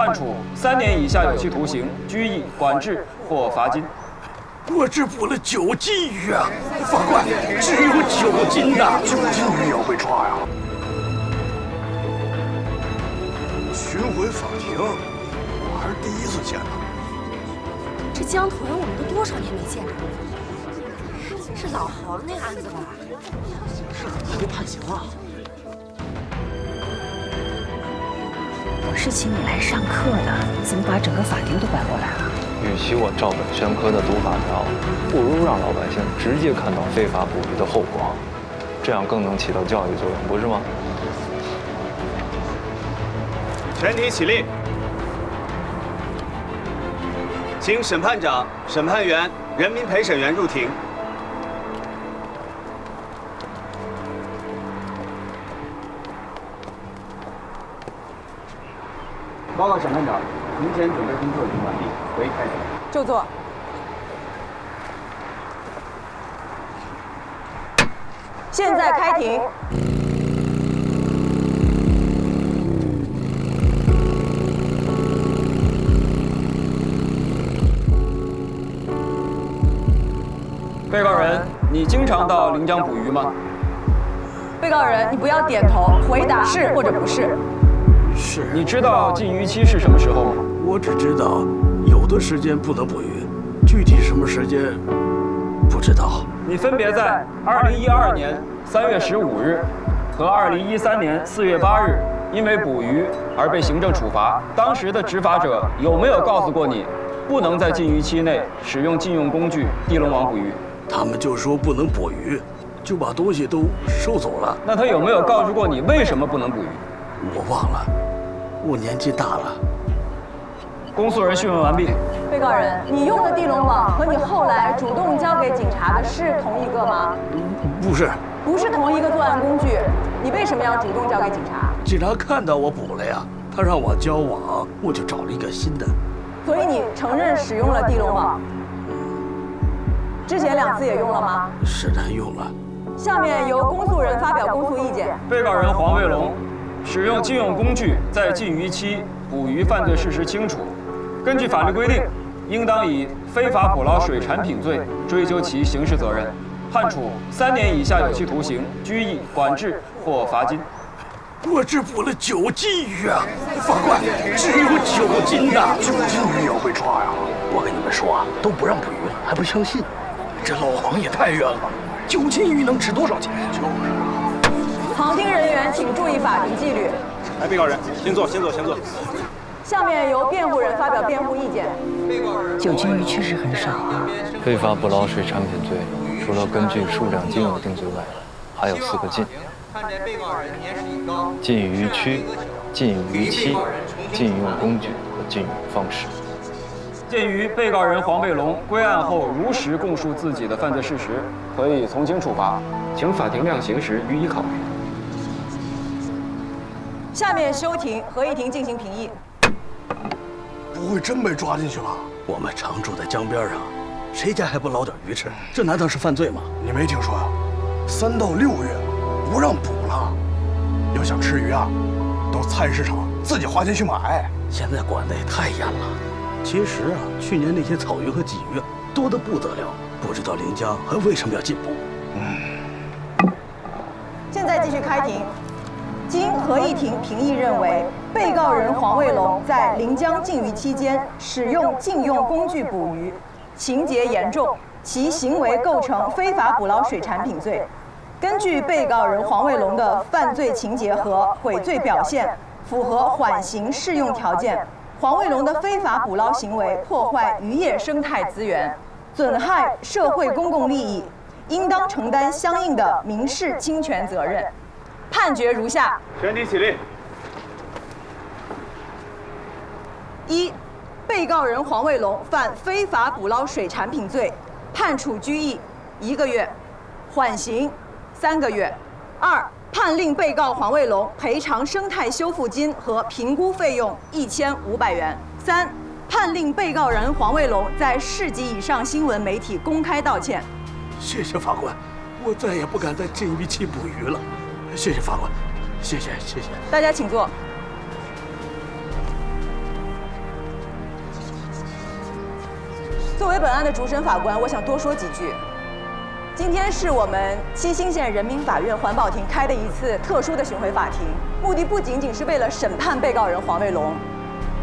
判处3年以下有期徒刑、拘役、管制或罚金。我只捕了9斤鱼啊！法官，只有9斤呐！9斤鱼也要被抓呀？巡回法庭，我还是第一次见呢。这江豚我们都多少年没见着了？是老黄那案子吧？还没判刑啊？我是请你来上课的，怎么把整个法庭都拐过来了？与其我照本宣科的读法条，不如让老百姓直接看到非法捕鱼的后果，这样更能起到教育作用，不是吗？全体起立，请审判长、审判员、人民陪审员入庭。报告审判长，庭前准备工作已经完毕，可以开始。就座。现在开庭。被告人，你经常到临江捕鱼吗？被告人，你不要点头，回答是或者不是。是。你知道禁渔期是什么时候吗？我只知道有的时间不能捕鱼，具体什么时间不知道。你分别在2012年3月15日和2013年4月8日因为捕鱼而被行政处罚。当时的执法者有没有告诉过你，不能在禁渔期内使用禁用工具地笼网捕鱼？他们就说不能捕鱼，就把东西都收走了。那他有没有告诉过你为什么不能捕鱼？我忘了，我年纪大了。公诉人讯问完毕。被告人，你用的地笼网和你后来主动交给警察的是同一个吗？不是。不是同一个作案工具，你为什么要主动交给警察？警察看到我捕了呀，他让我交网，我就找了一个新的。所以你承认使用了地笼网？之前2次也用了吗？是的，用了。下面由公诉人发表公诉意见。被告人黄卫龙使用禁用工具在禁渔期捕鱼犯罪事实清楚，根据法律规定，应当以非法捕捞水产品罪追究其刑事责任，判处3年以下有期徒刑、拘役、管制或罚金。我只捕了9斤鱼啊！法官，只有9斤呐！9斤鱼也要被抓呀！我跟你们说啊，都不让捕鱼了，还不相信？这老黄也太冤了！9斤鱼能值多少钱？就是啊。旁听人员请注意法庭纪律。来，被告人，先坐。下面由辩护人发表辩护意见。9斤鱼确实很少啊。非法捕捞水产品罪，除了根据数量金额定罪外，还有4个禁：禁渔区、禁渔期、禁用工具和禁用方式。鉴于被告人黄卫龙归案后如实供述自己的犯罪事实，可以从轻处罚，请法庭量刑时予以考虑。下面休庭，合议庭进行评议。不会真被抓进去吧？我们常住在江边上，谁家还不捞点鱼吃？这难道是犯罪吗？你没听说呀？3到6月不让捕了，要想吃鱼啊，到菜市场自己花钱去买。现在管得也太严了。其实啊，去年那些草鱼和鲫鱼多得不得了，不知道临江还为什么要禁捕。现在继续开庭。经合议庭评议认为，被告人黄卫龙在临江禁渔期间使用禁用工具捕鱼，情节严重，其行为构成非法捕捞水产品罪。根据被告人黄卫龙的犯罪情节和悔罪表现，符合缓刑适用条件。黄卫龙的非法捕捞行为破坏渔业生态资源，损害社会公共利益，应当承担相应的民事侵权责任。判决如下：全体起立。1、被告人黄卫龙犯非法捕捞水产品罪，判处拘役1个月，缓刑3个月。2、判令被告黄卫龙赔偿生态修复金和评估费用1500元。3、判令被告人黄卫龙在市级以上新闻媒体公开道歉。谢谢法官，我再也不敢在禁渔期捕鱼了。谢谢法官，谢谢。大家请坐。作为本案的主审法官，我想多说几句。今天是我们七星县人民法院环保庭开的一次特殊的巡回法庭，目的不仅仅是为了审判被告人黄卫龙，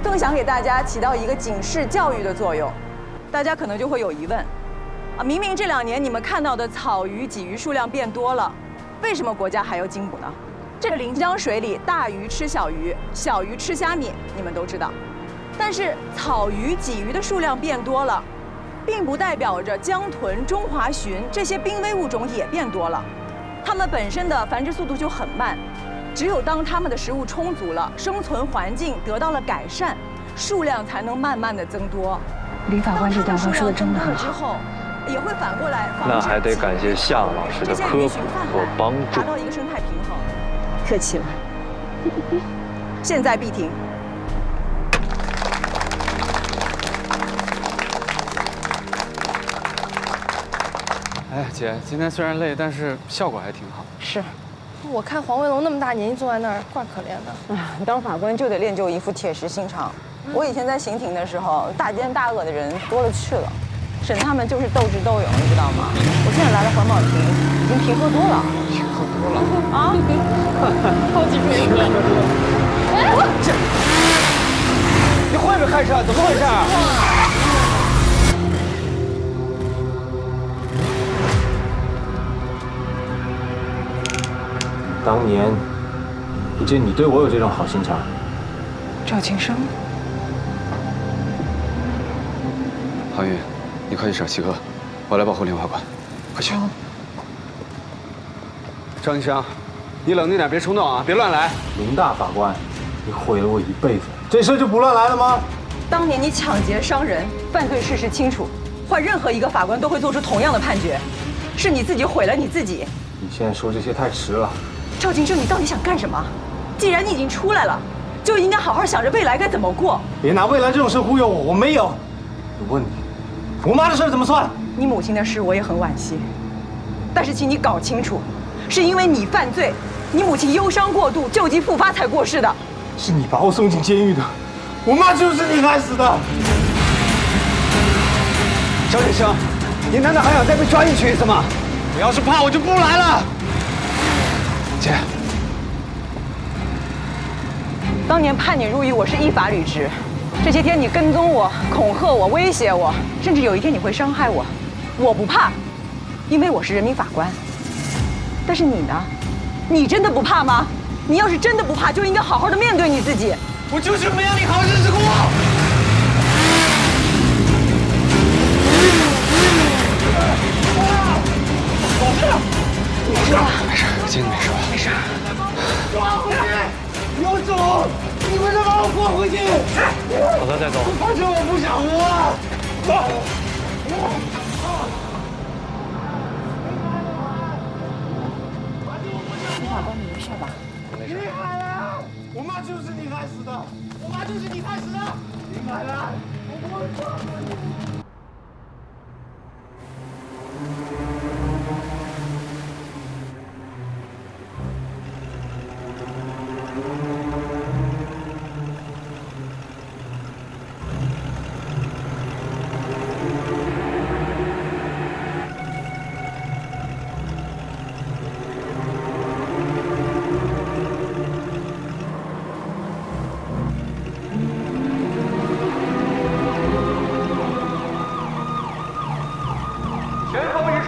更想给大家起到一个警示教育的作用。大家可能就会有疑问，明明这2年你们看到的草鱼、鲫鱼数量变多了，为什么国家还要禁捕呢？这个临江水里，大鱼吃小鱼，小鱼吃虾米，你们都知道。但是草鱼、鲫鱼的数量变多了，并不代表着江豚、中华鲟这些濒危物种也变多了。它们本身的繁殖速度就很慢，只有当它们的食物充足了，生存环境得到了改善，数量才能慢慢的增多。李法官这段话说的真的很好。之后，也会反过来那还得感谢夏老师的科普和帮助，达到一个生态平衡。客气了。现在闭庭。哎，姐，今天虽然累，但是效果还挺好。是，我看黄卫龙那么大年纪坐在那儿，怪可怜的。哎，当法官就得练就一副铁石心肠。我以前在刑庭的时候，大奸大恶的人多了去了，审他们就是斗智斗勇，你知道吗？我现在来了环保庭，已经平和多了。平和多了啊！超级平和。这，你会不会开车？怎么回事？当年，不见你对我有这种好心肠。赵庆生，郝宇，你快去找齐哥，我来保护林法官，快去。张医生，你冷静点，别冲动啊，别乱来。林大法官，你毁了我一辈子，这事就不乱来了吗？当年你抢劫伤人，犯罪事实清楚，换任何一个法官都会做出同样的判决，是你自己毁了你自己。你现在说这些太迟了。赵金生，你到底想干什么？既然你已经出来了，就应该好好想着未来该怎么过。别拿未来这种事忽悠我，我没有。我问你，我妈的事怎么算？你母亲的事我也很惋惜，但是请你搞清楚，是因为你犯罪，你母亲忧伤过度，旧疾复发才过世的。是你把我送进监狱的，我妈就是你害死的。张医生，你难道还想再被抓进去一次吗？我要是怕，我就不来了。姐，当年判你入狱，我是依法履职。这些天你跟踪我、恐吓我、威胁我，甚至有一天你会伤害我，我不怕，因为我是人民法官。但是你呢？你真的不怕吗？你要是真的不怕，就应该好好的面对你自己。我就是没让你好日子过。没事吧？没事，今天没事吧？没事。抓回去！有种！你们再把我关回去！好的，再走。反正我不想活了。走。李法官，你没事吧？没事。李海兰，我妈就是你害死的！我妈就是你害死的！李海兰，我不会抓回去。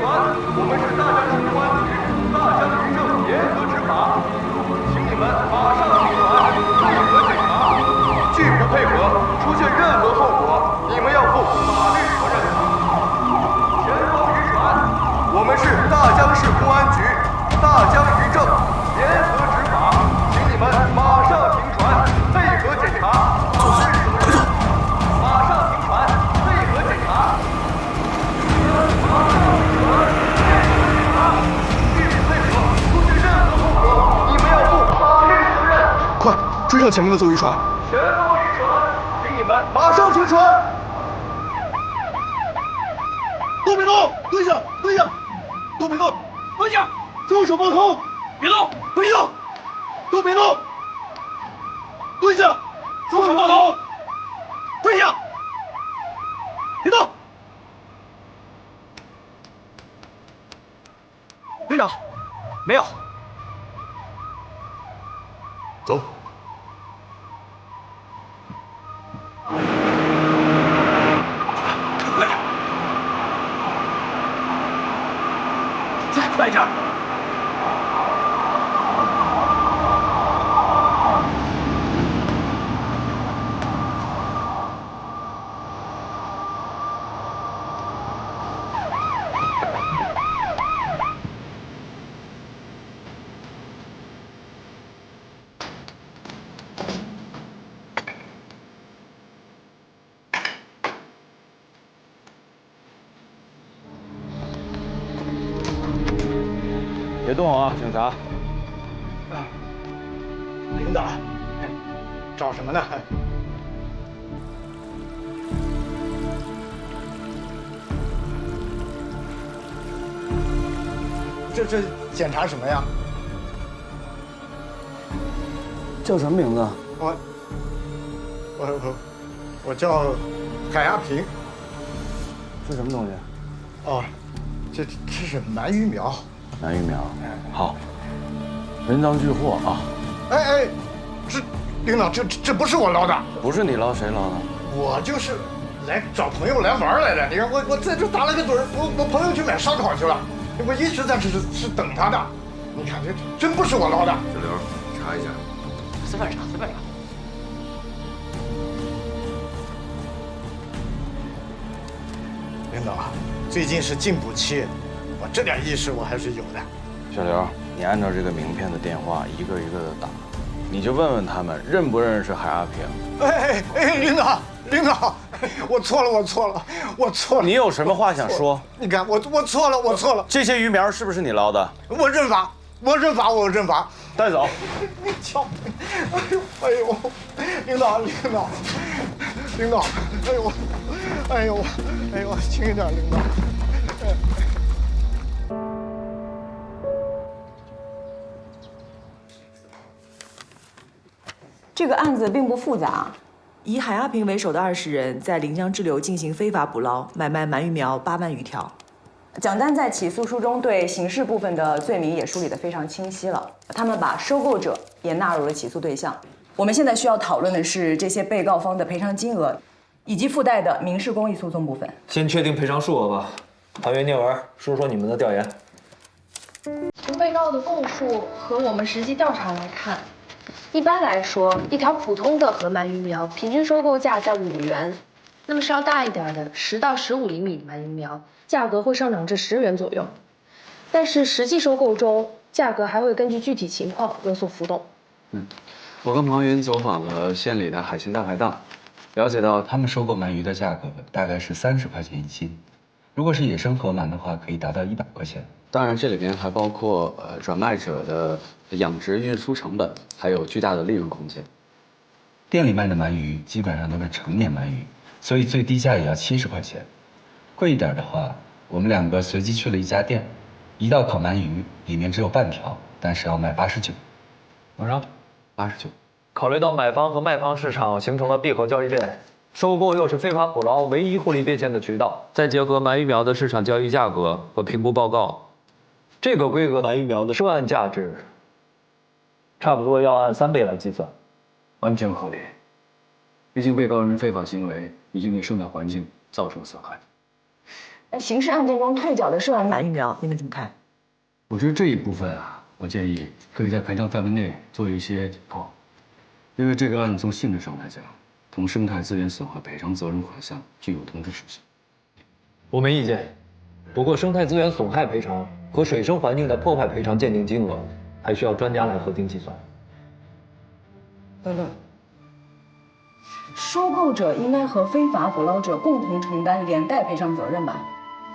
我们是大江市公安局大江渔政严格执法，请你们马上停船，配合检查。拒不配合，出现任何后果，你们要负法律责任。前方渔船，我们是大江市公安局大江渔政严格执法，请你们马上停船，配合检查。马上停船，配合检查。快追上前面的走渔船！前方渔船，请你们马上停船！都别动，蹲下，蹲下，都别动，蹲下，双手放空，别动，别动，都别动，蹲下，双手放空，蹲下，别动，长，没有。走。再快点！别动啊，警察！领导，找什么呢？这检查什么呀？叫什么名字？我叫海亚平。是什么东西？哦，这是鳗鱼苗。鳗鱼苗。好，人赃俱获啊！哎，这领导，这不是我捞的。不是你捞，谁捞的？我就是来找朋友来玩来的。你看我在这打了个盹儿，我朋友去买烧烤去了，我一直在是等他的。你看这真不是我捞的。小刘，查一下。随便查，随便查。领导，最近是进补期，我这点意识我还是有的。小刘，你按照这个名片的电话一个一个的打，你就问问他们认不认识海阿平。哎，领导，我错了。你有什么话想说？你看我错了。这些鱼苗是不是你捞的？我认罚。带走。你瞧，哎呦，领导，哎呦，轻一点，领导。这个案子并不复杂，以海阿平为首的20人在临江支流进行非法捕捞、买卖鳗鱼苗8万余条。蒋丹在起诉书中对刑事部分的罪名也梳理得非常清晰了，他们把收购者也纳入了起诉对象。我们现在需要讨论的是这些被告方的赔偿金额，以及附带的民事公益诉讼部分。先确定赔偿数额吧。唐元、聂文，说说你们的调研。从被告的供述和我们实际调查来看，一般来说，一条普通的河鳗鱼苗平均收购价在5元，那么稍大一点的10到15厘米鳗鱼苗，价格会上涨至10元左右。但是实际收购中，价格还会根据具体情况有所浮动。我跟庞云走访了县里的海鲜大排档，了解到他们收购鳗鱼的价格大概是30块钱一斤，如果是野生河鳗的话，可以达到100块钱。当然，这里面还包括转卖者的养殖运输成本，还有巨大的利润空间。店里卖的鳗鱼基本上都是成年鳗鱼，所以最低价也要70块钱。贵一点的话，我们2个随机去了一家店，1道烤鳗鱼里面只有半条，但是要卖89。多少？89。考虑到买方和卖方市场形成了闭合交易链，收购又是非法捕捞唯一获利变现的渠道，再结合鳗鱼苗的市场交易价格和评估报告，这个规格鳗鱼苗的涉案价值，差不多要按3倍来计算，完全合理。毕竟被告人非法行为已经给生态环境造成损害。刑事案件中退缴的涉案鳗鱼苗，你们怎么看？我觉得这一部分啊，我建议可以在赔偿范围内做一些紧扣，因为这个案子从性质上来讲，同生态资源损害赔偿责任款项具有同质属性。我没意见。不过生态资源损害赔偿和水生环境的破坏赔偿鉴定金额，还需要专家来核定计算。等等，收购者应该和非法捕捞者共同承担连带赔偿责任吧？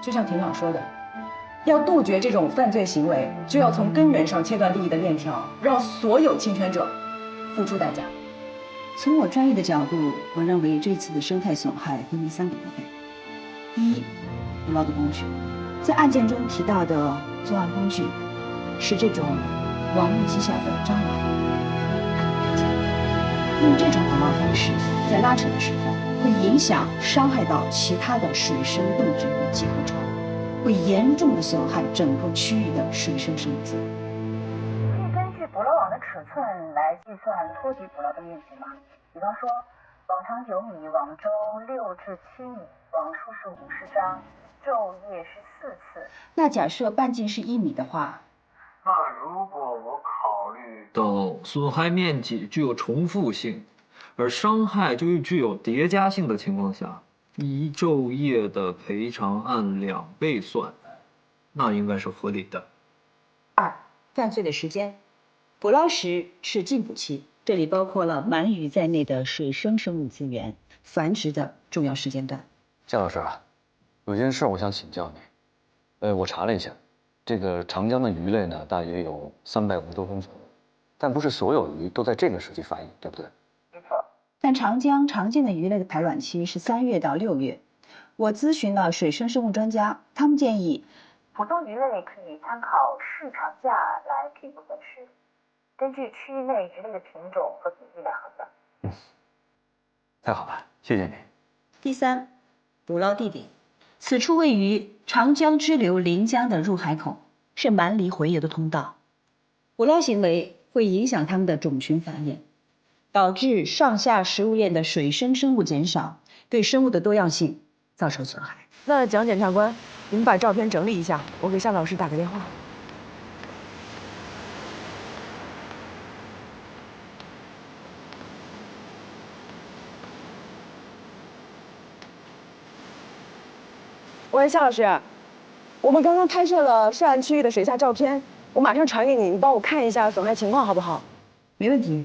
就像庭长说的，要杜绝这种犯罪行为，就要从根源上切断利益的链条，让所有侵权者付出代价。从我专业的角度，我认为这次的生态损害分为3个部分：一，捕捞的工具，在案件中提到的作案工具是这种网目机下的蟑螂，用这种捕捞方式在拉扯的时候，会影响伤害到其他的水生动植物及昆虫。会严重的损害整个区域的水生生物资源。可以根据捕捞网的尺寸来计算托底捕捞的面积吗？比方说，网长9米，网周6至7米，网数是50张，昼夜是4次。那假设半径是1米的话，那如果我考虑到损害面积具有重复性，而伤害就具有叠加性的情况下，以昼夜的赔偿按2倍算，那应该是合理的。2、犯罪的时间，捕捞时是禁捕期，这里包括了鳗鱼在内的水生生物资源繁殖的重要时间段。夏老师啊，有件事我想请教你。我查了一下，这个长江的鱼类呢，大约有350多种，但不是所有鱼都在这个时期发育，对不对？但长江常见的鱼类的排卵期是3月到6月。我咨询了水生生物专家，他们建议普通鱼类可以参考市场价来评估分时，根据区域内鱼类的品种和比例来衡量。太好了，谢谢你。第3，捕捞地点，此处位于长江支流临江的入海口，是鳗鲡洄游的通道。捕捞行为会影响它们的种群繁衍，导致上下食物链的水生生物减少，对生物的多样性造成损害。那蒋检察官，你们把照片整理一下，我给夏老师打个电话。喂，夏老师，我们刚刚拍摄了涉案区域的水下照片，我马上传给你，你帮我看一下损害情况好不好？没问题。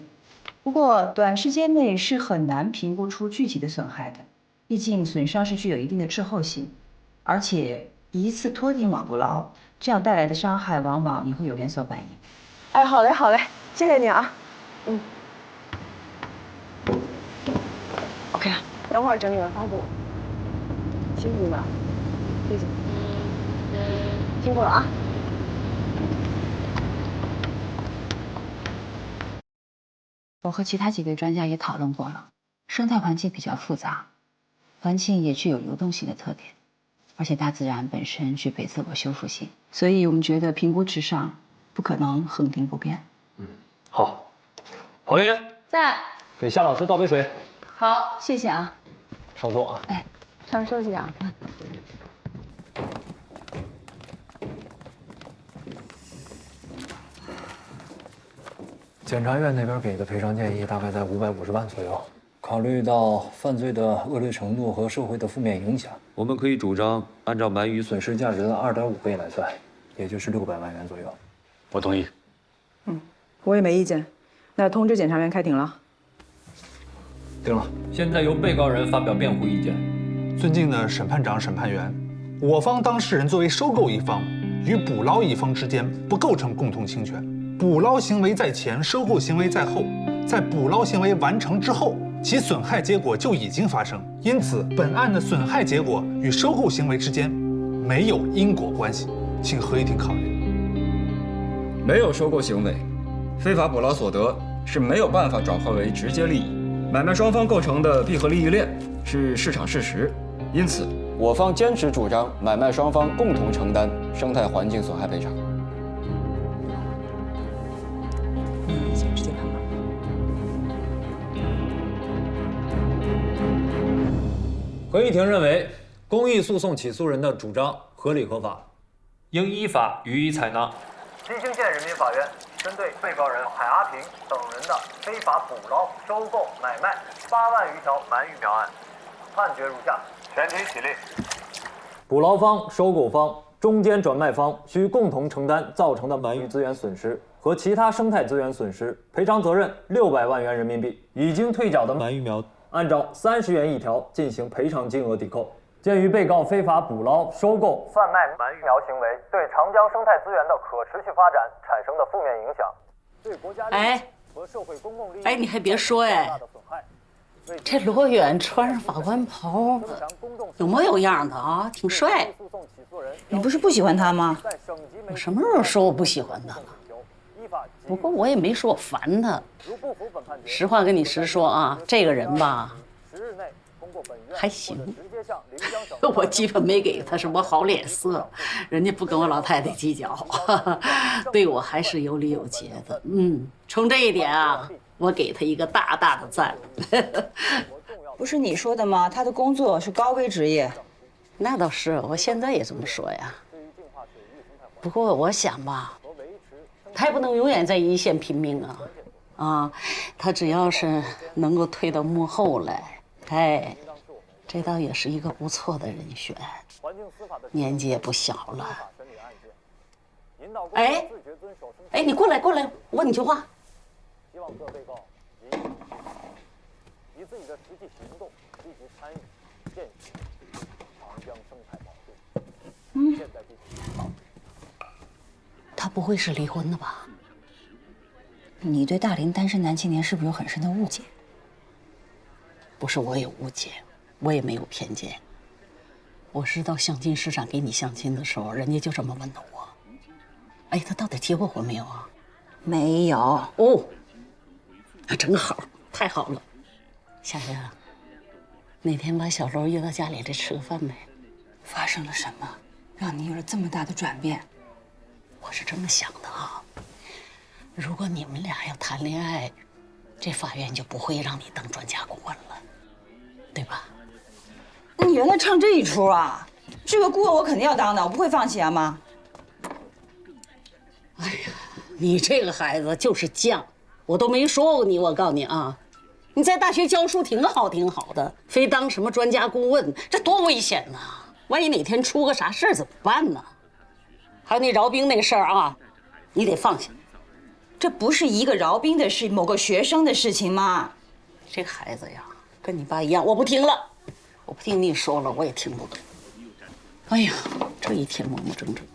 不过短时间内是很难评估出具体的损害的，毕竟损伤是具有一定的滞后性，而且一次拖进网捕捞，这样带来的伤害往往也会有连锁反应。哎，好嘞，好嘞，谢谢你啊。OK， 等会儿整理完发布。辛苦你了，谢谢，辛苦了啊。我和其他几位专家也讨论过了，生态环境比较复杂，环境也具有流动性的特点，而且大自然本身具备自我修复性，所以我们觉得评估之上不可能恒定不变。好，黄云在，给夏老师倒杯水。好，谢谢啊。稍坐啊。哎，上休息啊。检察院那边给的赔偿建议大概在550万左右。考虑到犯罪的恶劣程度和社会的负面影响，我们可以主张按照鳗鱼损失价值的2.5倍来算，也就是600万元左右。我同意。我也没意见。那通知检察院开庭了。定了。现在由被告人发表辩护意见。尊敬的审判长、审判员，我方当事人作为收购一方，与捕捞一方之间不构成共同侵权。捕捞行为在前，收购行为在后，在捕捞行为完成之后，其损害结果就已经发生，因此本案的损害结果与收购行为之间没有因果关系，请合议庭考虑。没有收购行为，非法捕捞所得是没有办法转化为直接利益，买卖双方构成的闭合利益链是市场事实，因此我方坚持主张买卖双方共同承担生态环境损害赔偿。直接判吧。合议庭认为，公益诉讼起诉人的主张合理合法，应依法予以采纳。金星县人民法院针对被告人海阿平等人的非法捕捞、收购、买卖8万余条鳗鱼苗案，判决如下：全体起立。捕捞方、收购方、中间转卖方需共同承担造成的鳗鱼资源损失和其他生态资源损失赔偿责任600万元人民币。已经退缴的鳗鱼苗，按照30元一条进行赔偿金额抵扣。鉴于被告非法捕捞、收购、贩卖鳗鱼苗行为对长江生态资源的可持续发展产生的负面影响，对国家利益和社会公共利益，你还别说这罗远穿上法官袍，有模有样的啊，挺帅。你不是不喜欢他吗？我什么时候说我不喜欢他了？不过我也没说我烦他。实话跟你实说啊，这个人吧，还行，我基本没给他什么好脸色，人家不跟我老太太计较，对我还是有理有节的。从这一点啊，我给他一个大大的赞。不是你说的吗？他的工作是高危职业。那倒是，我现在也这么说呀。不过我想吧，他也不能永远在一线拼命啊。他只要是能够退到幕后来，哎，这倒也是一个不错的人选，年纪也不小了。哎，你过来，我问你句话。希望各被告以自己的实际行动积极参与践行长江生态保护。现在进行他不会是离婚的吧？你对大龄单身男青年是不是有很深的误解？不是我有误解，我也没有偏见。我是到相亲市场给你相亲的时候，人家就这么问的我。哎，他到底结过婚没有啊？没有。哦，那正好，太好了。夏夏，哪天把小楼约到家里来吃个饭呗？发生了什么，让你有了这么大的转变？我是这么想的啊。如果你们俩要谈恋爱，这法院就不会让你当专家顾问了，对吧？你原来唱这一出啊！这个顾问我肯定要当的，我不会放弃啊，妈。哎呀，你这个孩子就是犟，我都没说过你。我告诉你啊，你在大学教书挺好的，非当什么专家顾问，这多危险呐！万一哪天出个啥事儿怎么办呢？还有那饶冰那事儿啊，你得放下。这不是一个饶冰的事，某个学生的事情吗？这个孩子呀，跟你爸一样，我不听了，我不听你说了，我也听不懂。哎呀，这一天磨磨蹭蹭。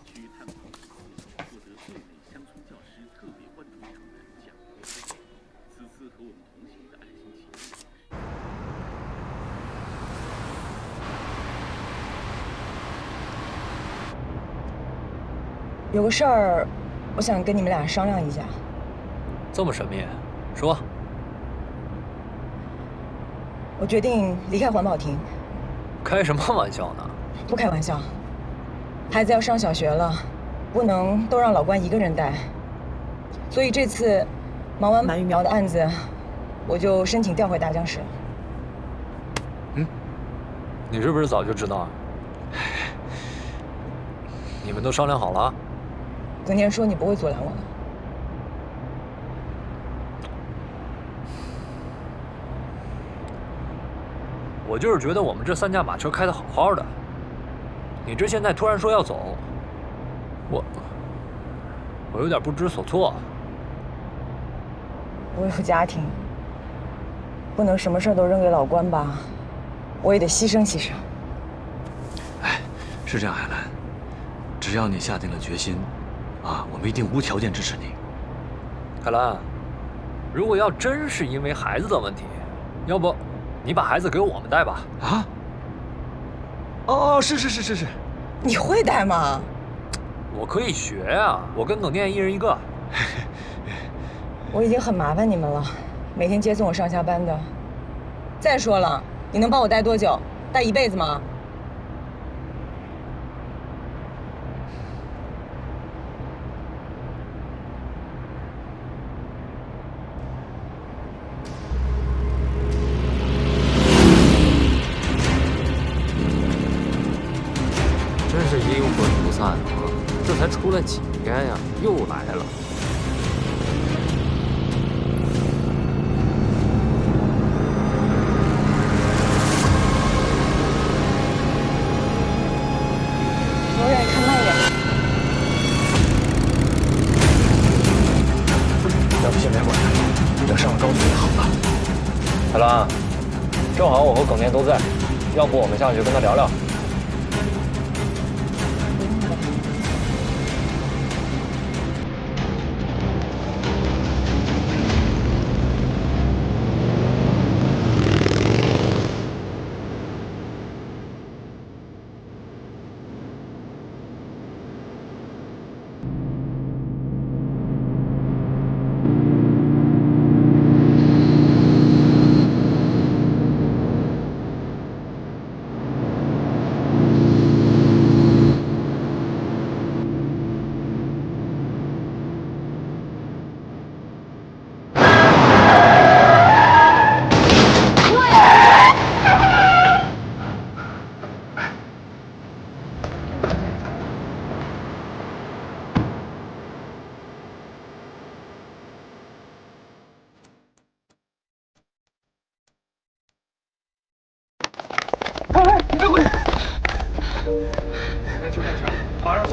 有个事儿，我想跟你们俩商量一下。这么神秘，说。我决定离开环保亭。开什么玩笑呢？不开玩笑，孩子要上小学了，不能都让老关一个人带。所以这次忙完满育苗的案子，我就申请调回大江市了。你是不是早就知道啊？你们都商量好了？昨天说你不会阻拦我的。我就是觉得我们这3驾马车开得好好的，你这现在突然说要走，我有点不知所措。我有家庭，不能什么事都扔给老关吧，我也得牺牲牺牲。哎，是这样，海兰，只要你下定了决心，我们一定无条件支持你。海兰，如果要真是因为孩子的问题，要不你把孩子给我们带吧？是。你会带吗？我可以学呀，我跟耿念一人一个。我已经很麻烦你们了，每天接送我上下班的。再说了，你能帮我带多久？带一辈子吗？真是阴魂不散啊！这才出来几天呀，又来了。我让你看慢点。要不先别管，等上了高速就好了。海兰，正好我和耿念都在，要不我们下去跟他聊聊？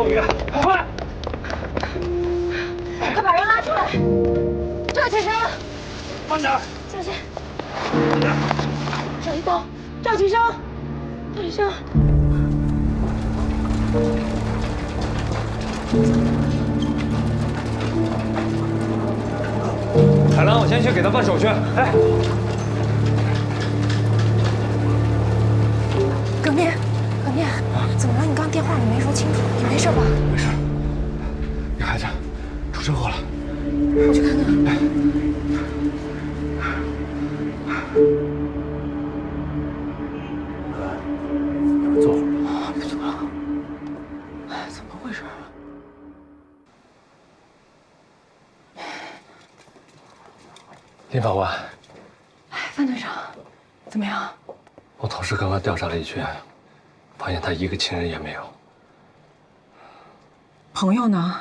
宋宇，快！快把人拉出来！赵启生，慢点！小心！手一刀！赵启生，赵启生！海兰，我先去给他办手续。哎，耿念，耿念，怎么了？你刚电话里没说清楚，你没事吧？没事。你孩子出车祸了。我去看看。哎。有人坐会儿吧。不坐了。哎，怎么回事？林法官，哎，范队长，怎么样？我同事刚刚调查了一圈，发现他一个亲人也没有。朋友呢？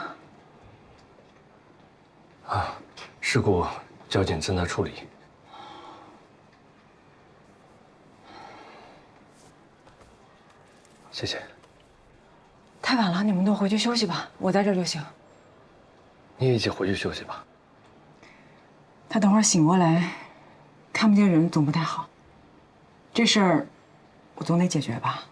啊，事故交警正在处理。谢谢。太晚了，你们都回去休息吧，我在这儿就行。你也一起回去休息吧。他等会儿醒过来，看不见人总不太好。这事儿，我总得解决吧。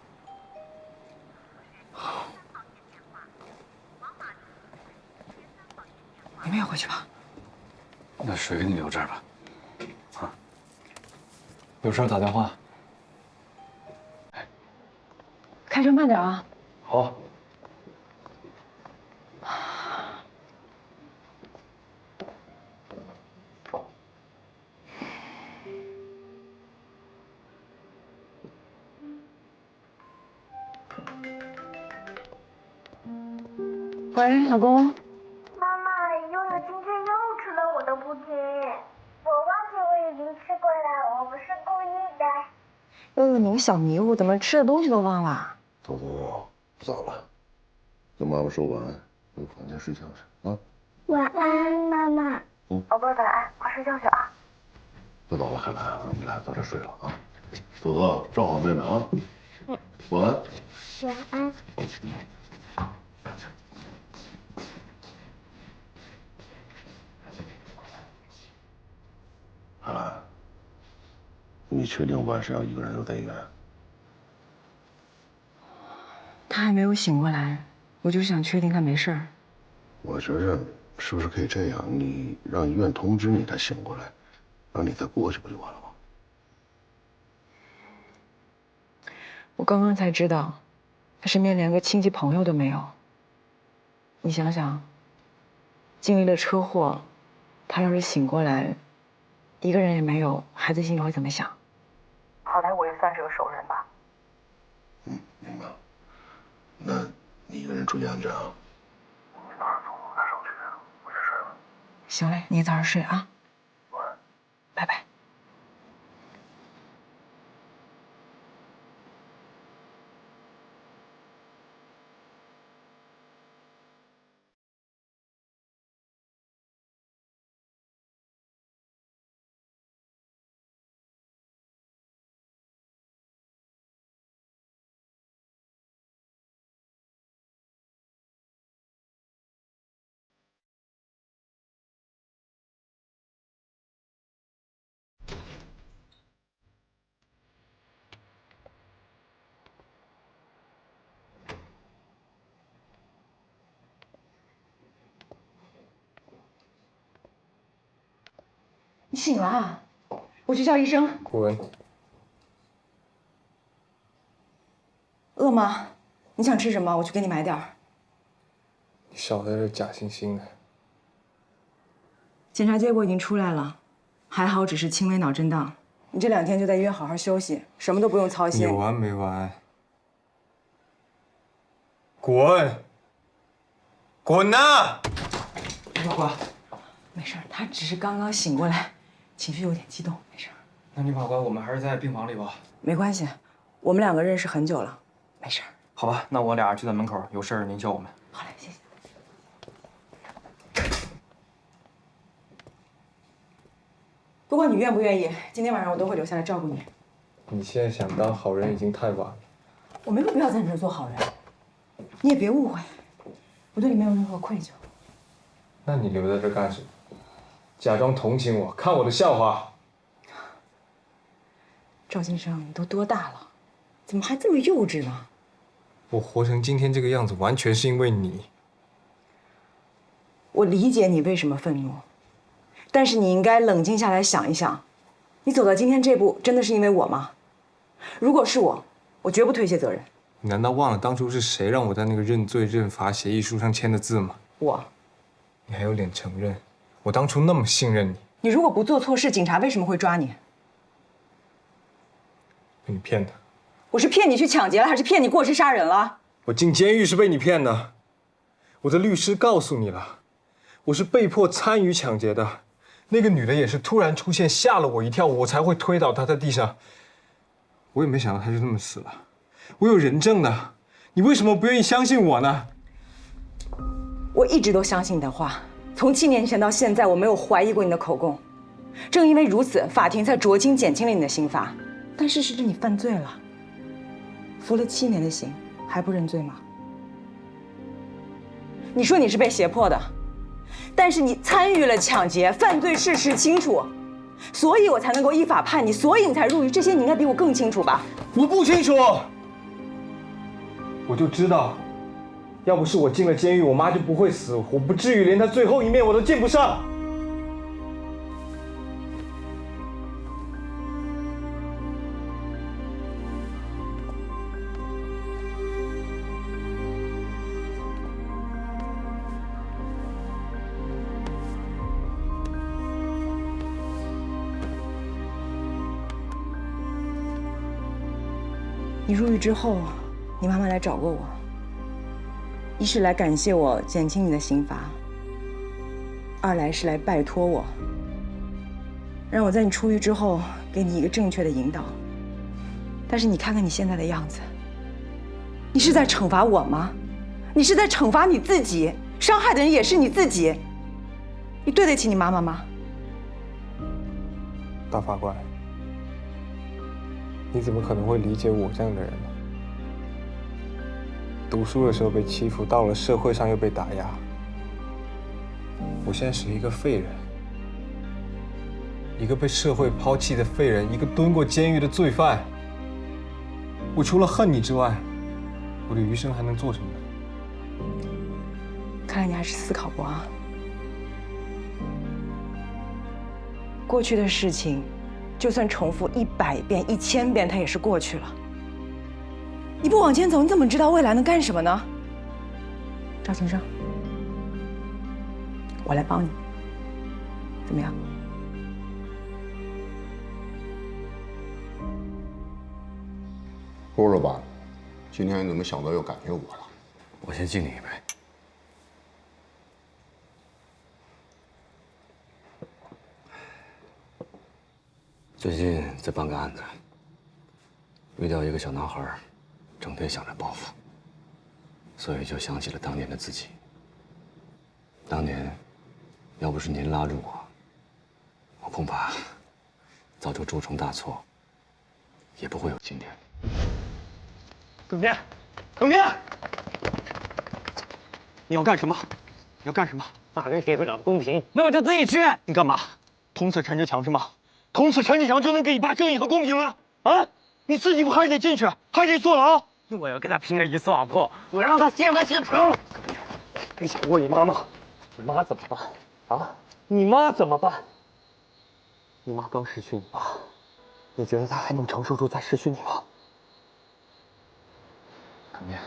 你们也回去吧。那水你留这儿吧。啊，有事打电话。开车慢点啊。好。喂，老公。妈妈，悠悠今天又吃了我的布丁，我忘记我已经吃过了，我不是故意的。悠悠，你个小迷糊，怎么吃的东西都忘了？豆豆，早了，跟妈妈说晚安，回房间睡觉去啊。晚安，妈妈。宝贝儿，晚安，快睡觉去啊。不早了，海兰，我们俩早点睡了啊。豆豆，照好妹妹啊。晚安。晚安。海兰，你确定晚上要一个人留在医院？他还没有醒过来，我就想确定他没事儿。我觉着是不是可以这样？你让医院通知你他醒过来，让你再过去不就完了吗？我刚刚才知道，他身边连个亲戚朋友都没有。你想想，经历了车祸，他要是醒过来，一个人也没有，孩子心里会怎么想？好歹我也算是个熟人吧。明白了。那你一个人注意安全啊。你早点做好看手续，我先睡了。行嘞，你早点睡啊。晚安。拜拜。你醒了啊？我去叫医生。滚！饿吗？你想吃什么？我去给你买点儿。你少在这假惺惺的。检查结果已经出来了，还好只是轻微脑震荡。你这2天就在医院好好休息，什么都不用操心。你完没完？滚！滚呐！老公，没事，他只是刚刚醒过来，情绪有点激动，没事。那女法官，我们还是在病房里吧。没关系，我们2个认识很久了，没事。好吧，那我俩人就在门口，有事您叫我们。好嘞，谢谢。不管你愿不愿意，今天晚上我都会留下来照顾你。你现在想当好人已经太晚了。我没有必要在你这儿做好人，你也别误会，我对你没有任何愧疚。那你留在这干什么？假装同情我，看我的笑话？赵金生，你都多大了，怎么还这么幼稚呢？我活成今天这个样子，完全是因为你。我理解你为什么愤怒，但是你应该冷静下来想一想，你走到今天这步，真的是因为我吗？如果是我，我绝不推卸责任。你难道忘了当初是谁让我在那个认罪认罚协议书上签的字吗？我。你还有脸承认？我当初那么信任你。你如果不做错事，警察为什么会抓你？被你骗的。我是骗你去抢劫了，还是骗你过失杀人了？我进监狱是被你骗的。我的律师告诉你了，我是被迫参与抢劫的。那个女的也是突然出现，吓了我一跳，我才会推倒她在地上。我也没想到她就这么死了。我有人证的，你为什么不愿意相信我呢？我一直都相信你的话，从7年前到现在，我没有怀疑过你的口供。正因为如此，法庭才酌情减轻了你的刑罚。但事实是你犯罪了，服了7年的刑，还不认罪吗？你说你是被胁迫的，但是你参与了抢劫，犯罪事实清楚，所以我才能够依法判你，所以你才入狱。这些你应该比我更清楚吧？我不清楚，我就知道。要不是我进了监狱，我妈就不会死，我不至于连她最后一面我都见不上。你入狱之后，你妈妈来找过我。一是来感谢我减轻你的刑罚，二来是来拜托我，让我在你出狱之后给你一个正确的引导。但是你看看你现在的样子，你是在惩罚我吗？你是在惩罚你自己，伤害的人也是你自己。你对得起你妈妈吗？大法官，你怎么可能会理解我这样的人呢？读书的时候被欺负，到了社会上又被打压。我现在是一个废人，一个被社会抛弃的废人，一个蹲过监狱的罪犯。我除了恨你之外，我的余生还能做什么呢？看来你还是思考过啊。过去的事情，就算重复100遍、1000遍，它也是过去了。你不往前走，你怎么知道未来能干什么呢？赵先生，我来帮你，怎么样？说说吧，今天你怎么想到要感谢我了？我先敬你一杯。最近在办个案子，遇到一个小男孩，整天想着报复，所以就想起了当年的自己。当年，要不是您拉住我，我恐怕早就铸成大错，也不会有今天。耿天，耿天，你要干什么？你要干什么？大人给不了公平，那我就自己去。你干嘛？捅死陈志强是吗？捅死陈志强就能给你爸正义和公平了？啊？你自己不还得进去，还得坐牢？我要跟他拼个一死瓦破，我让他血本血仇。你想过你妈吗？你妈怎么办？啊？你妈怎么办？你妈刚失去你爸，你觉得她还能承受住再失去你吗？耿念，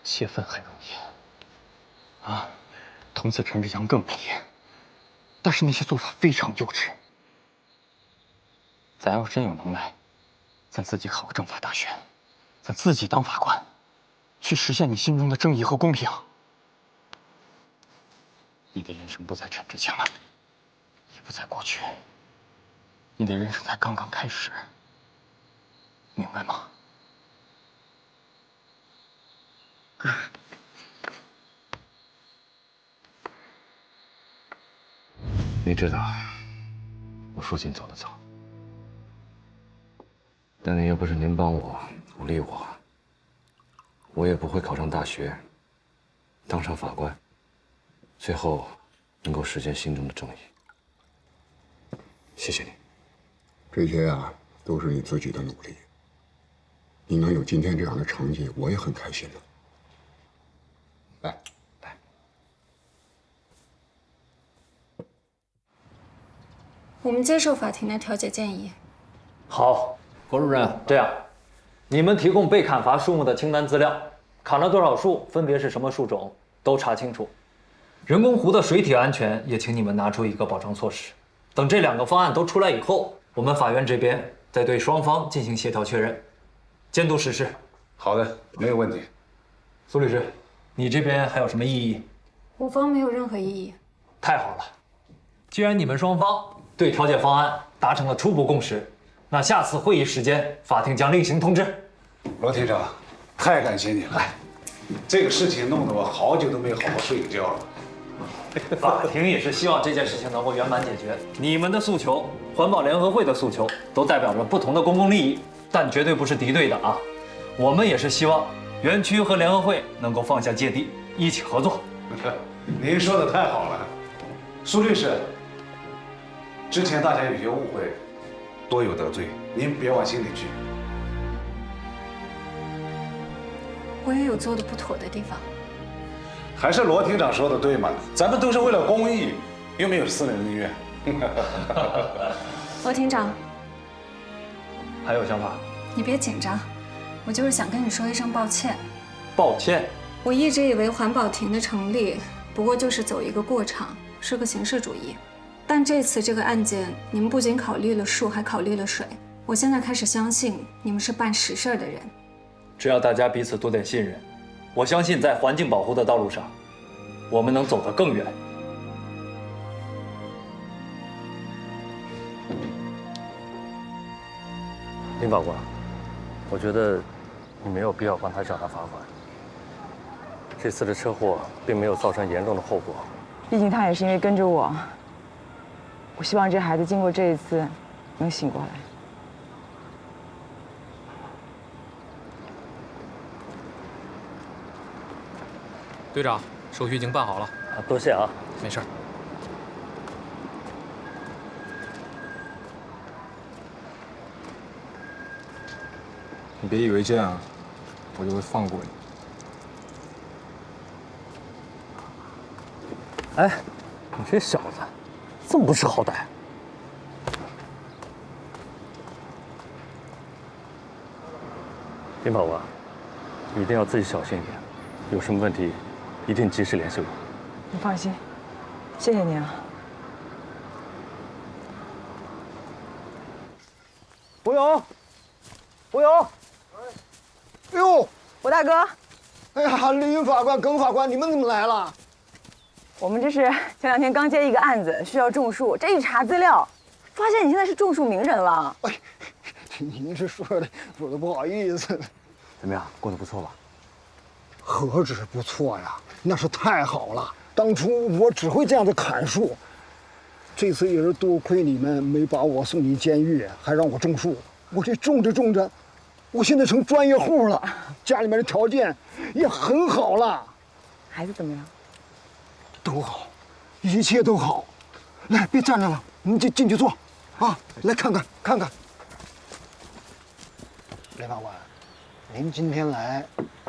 泄愤很容易，啊，捅死陈志强更容易，但是那些做法非常幼稚。咱要是真有能耐，咱自己考个政法大学，咱自己当法官，去实现你心中的正义和公平。你的人生不在陈志强，也不在过去，你的人生才刚刚开始，明白吗？你知道，我父亲走得早，但那要不是您帮我鼓励我，我也不会考上大学，当上法官，最后能够实现心中的正义。谢谢你。这些啊，都是你自己的努力。你能有今天这样的成绩，我也很开心的。来，我们接受法庭的调解建议。好，郭主任，这样，你们提供被砍伐树木的清单资料，砍了多少树，分别是什么树种，都查清楚。人工湖的水体安全也请你们拿出一个保障措施。等这2个方案都出来以后，我们法院这边再对双方进行协调确认，监督实施。好的，没有问题。苏律师，你这边还有什么异议？我方没有任何异议。太好了，既然你们双方对调解方案达成了初步共识，那下次会议时间法庭将另行通知。罗庭长，太感谢你了，这个事情弄得我好久都没好好睡一觉了。法庭也是希望这件事情能够圆满解决。你们的诉求，环保联合会的诉求，都代表着不同的公共利益，但绝对不是敌对的啊。我们也是希望园区和联合会能够放下芥蒂，一起合作。您说的太好了，苏律师。之前大家有些误会，多有得罪，您别往心里去。我也有做的不妥的地方。还是罗庭长说的对嘛，咱们都是为了公益，又没有私人恩怨。罗庭长，还有想法？你别紧张，我就是想跟你说一声抱歉。抱歉。我一直以为环保庭的成立不过就是走一个过场，是个形式主义。但这次这个案件，你们不仅考虑了树，还考虑了水。我现在开始相信你们是办实事的人。只要大家彼此多点信任，我相信在环境保护的道路上，我们能走得更远。林法官，我觉得你没有必要帮他缴纳罚款。这次的车祸并没有造成严重的后果。毕竟他也是因为跟着我。我希望这孩子经过这一次，能醒过来。队长，手续已经办好了。多谢啊。没事。你别以为这样，我就会放过你。哎，你这小子，这么不识好歹。林法官，一定要自己小心一点，有什么问题，一定及时联系我。你放心，谢谢你啊。博勇，博勇，哎呦，我大哥，哎呀，林法官、耿法官，你们怎么来了？我们这是前2天刚接一个案子，需要种树，这一查资料，发现你现在是种树名人了。哎，您这说的不好意思。怎么样，过得不错吧？何止不错呀，那是太好了。当初我只会这样的砍树，这次也是多亏你们没把我送进监狱，还让我种树。我这种着种着，我现在成专业户了，家里面的条件也很好了。孩子怎么样？都好，一切都好。来，别站着了，你就进去坐，啊，来看看看看。林法官，您今天来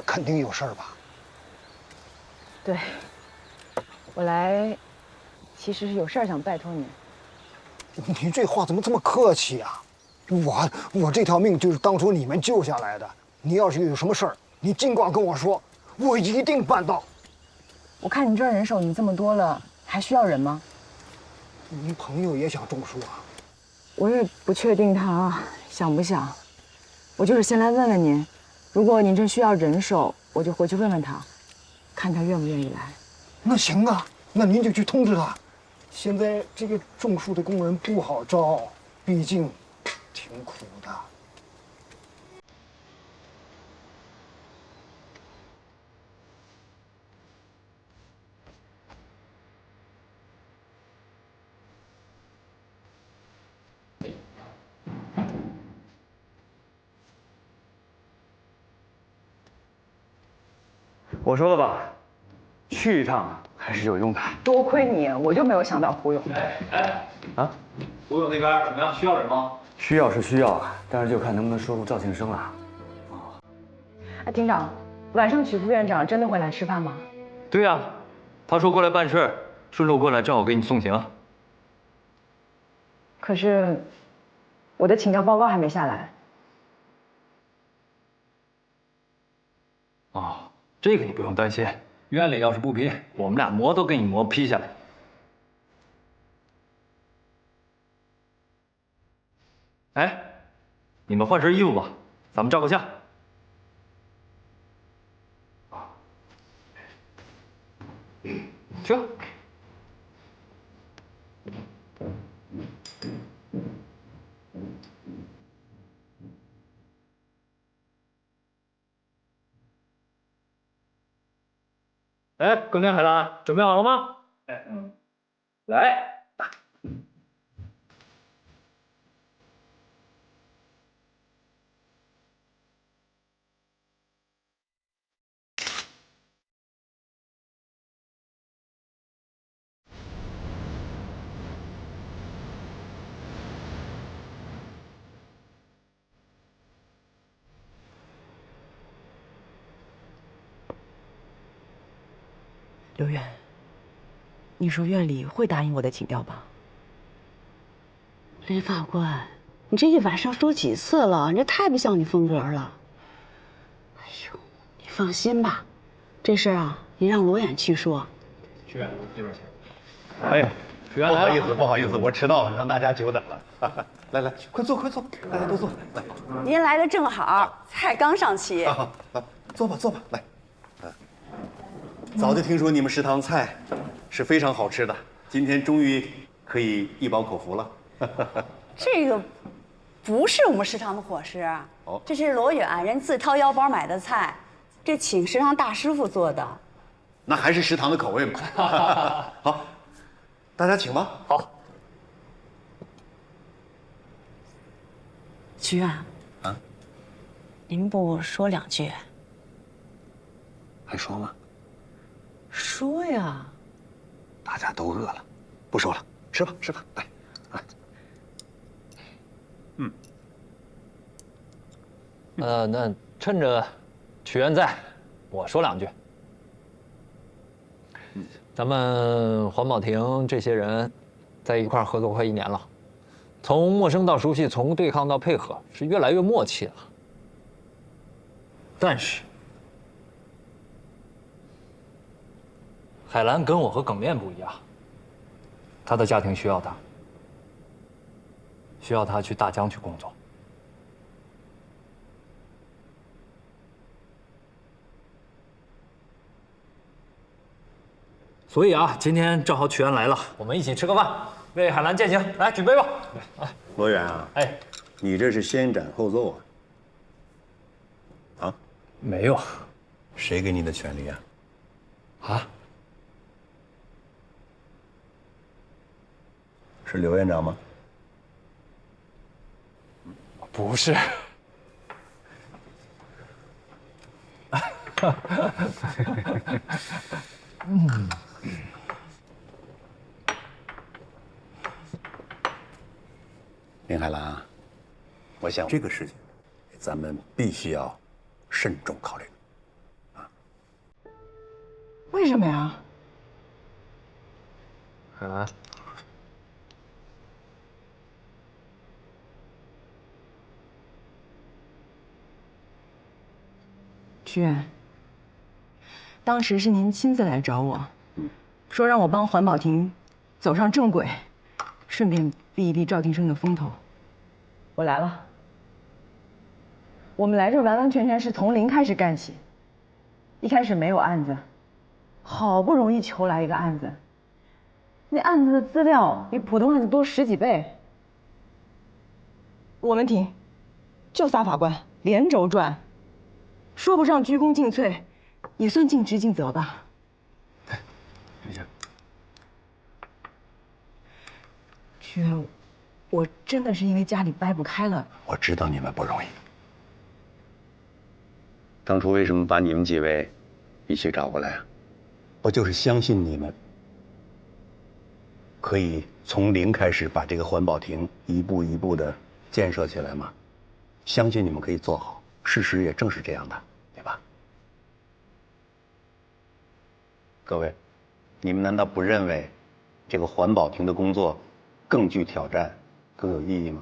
肯定有事儿吧？对，我来其实是有事儿想拜托你。你这话怎么这么客气啊？我这条命就是当初你们救下来的。你要是有什么事儿，你尽管跟我说，我一定办到。我看你这儿人手已经这么多了，还需要人吗？您朋友也想种树啊？我也不确定他想不想，我就是先来问问您，如果您真需要人手，我就回去问问他，看他愿不愿意来。那行啊，那您就去通知他。现在这个种树的工人不好招，毕竟挺苦的。我说了吧，去一趟还是有用的。多亏你，我就没有想到胡勇。啊，胡勇那边怎么样？需要人吗？需要是需要，但是就看能不能说出赵庆生了。哎，厅长，晚上曲副院长真的会来吃饭吗？对呀，他说过来办事，顺路过来正好给你送行。可是我的请教报告还没下来。哦，这个你不用担心，院里要是不批，我们俩磨都给你磨批下来。哎，你们换身衣服吧，咱们照个相。去。哎，更天海了，准备好了吗？来。刘远，你说院里会答应我的请调吧？林法官，你这一晚上说几次了？你这太不像你风格了。哎呦，你放心吧，这事儿啊，你让罗远去说。徐远这边请。哎，不好意思，不好意思，我迟到了，让大家久等了。来来，快坐，快坐，大家都坐。来，您来的正好，菜刚上齐。来，坐吧，坐吧，来。早就听说你们食堂菜是非常好吃的，今天终于可以一饱口福了。这个不是我们食堂的伙食，这是罗远人自掏腰包买的菜，这请食堂大师傅做的。那还是食堂的口味嘛。好，大家请吧。好。徐院啊，您不说两句？还说吗？说呀。大家都饿了，不说了，吃吧，吃吧，来，来。那趁着曲院在，我说两句。咱们环保亭这些人在一块儿合作快1年了，从陌生到熟悉，从对抗到配合，是越来越默契了。但是，海兰跟我和耿面不一样，她的家庭需要她，需要她去大疆去工作。所以啊，今天正好曲院来了，我们一起吃个饭，为海兰践行。来，举杯吧。罗远啊，哎，你这是先斩后奏啊？啊？没有。谁给你的权利啊？啊？是刘院长吗？不是。林海兰啊，我想这个事情，咱们必须要慎重考虑。为什么呀？海兰，曲远，当时是您亲自来找我，说让我帮环保亭走上正轨，顺便避一避赵庭生的风头。我来了。我们来这完完全全是从零开始干起，一开始没有案子，好不容易求来一个案子，那案子的资料比普通案子多10几倍。我们庭就仨法官连轴转，说不上鞠躬尽瘁，也算尽职尽责吧。回去。曲远，我真的是因为家里掰不开了。我知道你们不容易。当初为什么把你们几位一起找过来啊？不就是相信你们可以从零开始把这个环保亭一步一步的建设起来吗？相信你们可以做好，事实也正是这样的，对吧？各位，你们难道不认为这个环保亭的工作更具挑战、更有意义吗？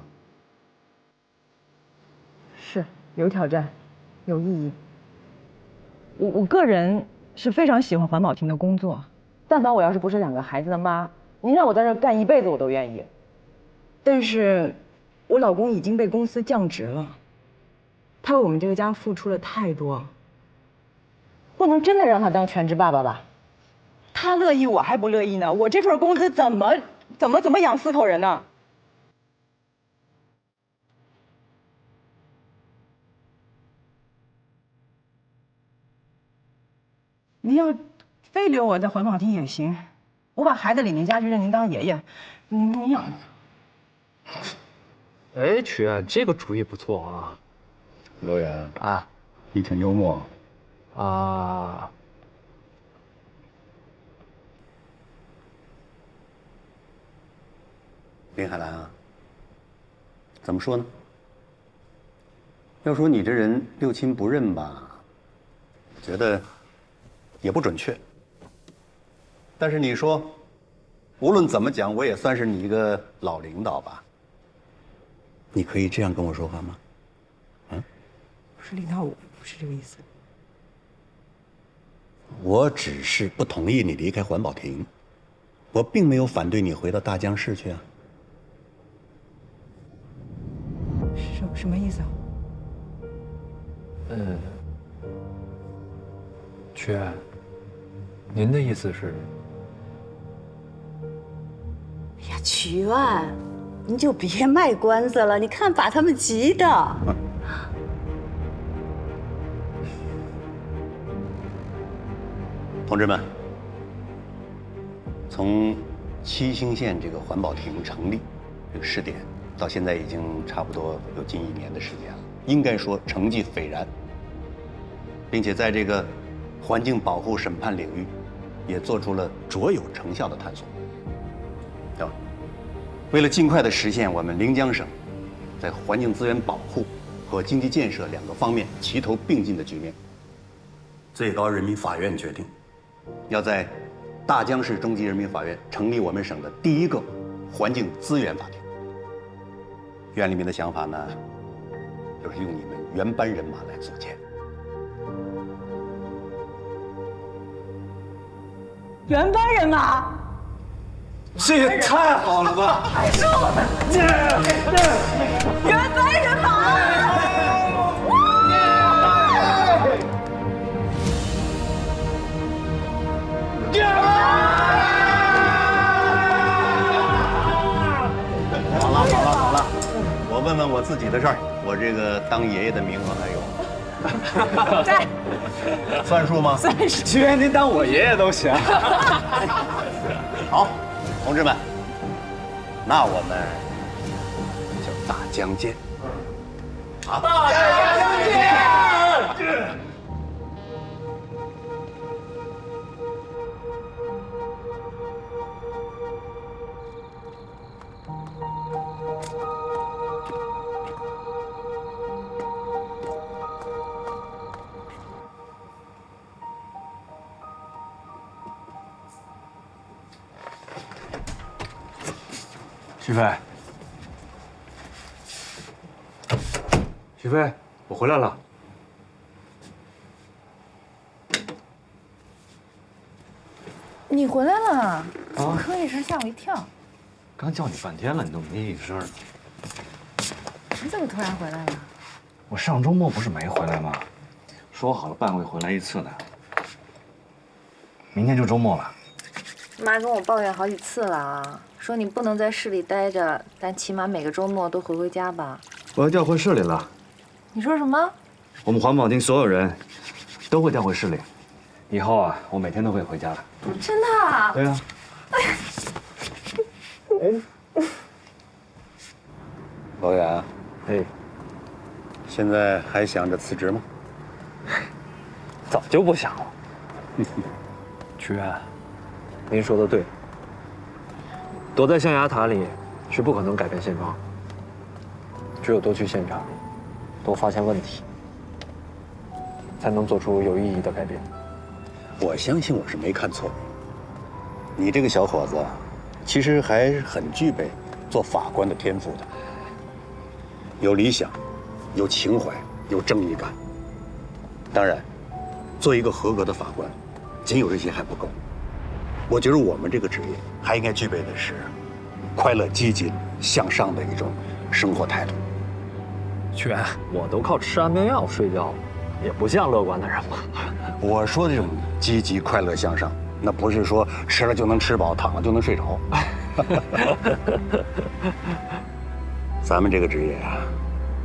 是有挑战，有意义。我个人是非常喜欢环保亭的工作，但凡我要是不是2个孩子的妈，您让我在这干一辈子我都愿意。但是，我老公已经被公司降职了，他为我们这个家付出了太多，不能真的让他当全职爸爸吧？他乐意，我还不乐意呢。我这份工资怎么养4口人呢？您要非留我在环保厅也行，我把孩子领您家去，认您当爷爷，您养。哎，曲安，这个主意不错啊。罗源啊，你挺幽默啊。林海兰啊，怎么说呢？要说你这人六亲不认吧，觉得也不准确。但是你说，无论怎么讲，我也算是你一个老领导吧。你可以这样跟我说话吗？不是领导，我不是这个意思。我只是不同意你离开环保亭，我并没有反对你回到大江市去啊。什么意思啊？曲安，您的意思是？哎呀，曲安，您就别卖关子了，你看把他们急的。同志们，从七星县这个环保亭成立这个试点到现在已经差不多有近1年的时间了，应该说成绩斐然，并且在这个环境保护审判领域也做出了卓有成效的探索，对吧？为了尽快的实现我们临江省在环境资源保护和经济建设2个方面齐头并进的局面，最高人民法院决定，要在大江市中级人民法院成立我们省的第1个环境资源法庭。院里面的想法呢，就是用你们原班人马来组建。原班人马？这也太好了吧！还是我们原班人马！好了，我问问我自己的事儿，我这个当爷爷的名额还有，在，算数吗？算数。居然您当我爷爷都行。好，同志们，那我们就大江见。好，大江见。许飞，许飞，我回来了。你回来了？怎么吭一声吓我一跳？刚叫你半天了，你都没应声。你怎么突然回来了？我上周末不是没回来吗？说好了半个月回来1次的。明天就周末了。妈跟我抱怨好几次了啊，说你不能在市里待着，但起码每个周末都回家吧。我要调回市里了。你说什么？我们环保厅所有人都会调回市里，以后啊，我每天都会回家的。真的啊？对啊。罗源，现在还想着辞职吗？早就不想了。屈原，您说的对。躲在象牙塔里是不可能改变现状，只有多去现场，多发现问题，才能做出有意义的改变。我相信我是没看错，你这个小伙子，其实还是很具备做法官的天赋的，有理想，有情怀，有正义感。当然，做一个合格的法官，仅有这些还不够。我觉得我们这个职业还应该具备的是快乐、积极、向上的一种生活态度。屈原，我都靠吃安眠药睡觉，也不像乐观的人吧？我说的这种积极、快乐、向上，那不是说吃了就能吃饱，躺了就能睡着。咱们这个职业啊，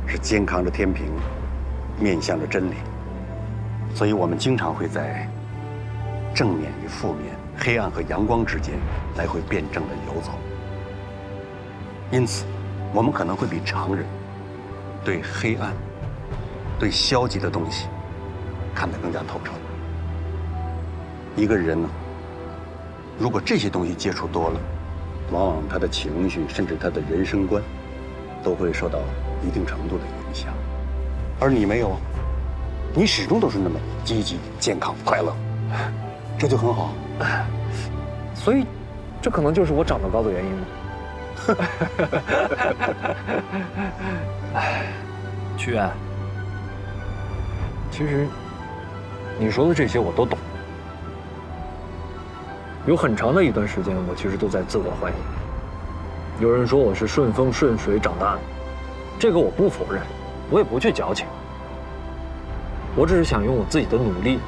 是肩扛着天平，面向着真理，所以我们经常会在正面与负面、黑暗和阳光之间来回辩证的游走。因此，我们可能会比常人对黑暗、对消极的东西看得更加透彻。一个人呢，如果这些东西接触多了，往往他的情绪甚至他的人生观都会受到一定程度的影响。而你没有，你始终都是那么积极、健康、快乐，这就很好。所以，这可能就是我长得高的原因吗？哎，屈原，其实你说的这些我都懂。有很长的一段时间，我其实都在自我怀疑。有人说我是顺风顺水长大的，这个我不否认，我也不去矫情。我只是想用我自己的努力，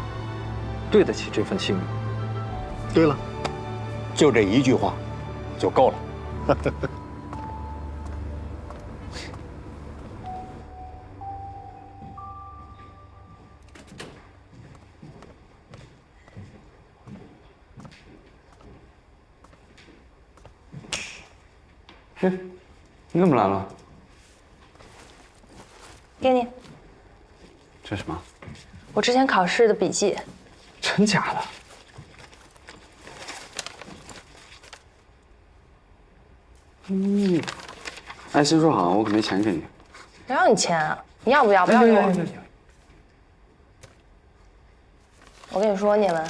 对得起这份幸运。对了，就这一句话，就够了。哎，你怎么来了？给你，这是什么？我之前考试的笔记。真假的？哎，先说好，我可没钱给你。谁让你钱啊？你要不要？不要给我。我跟你说，聂文，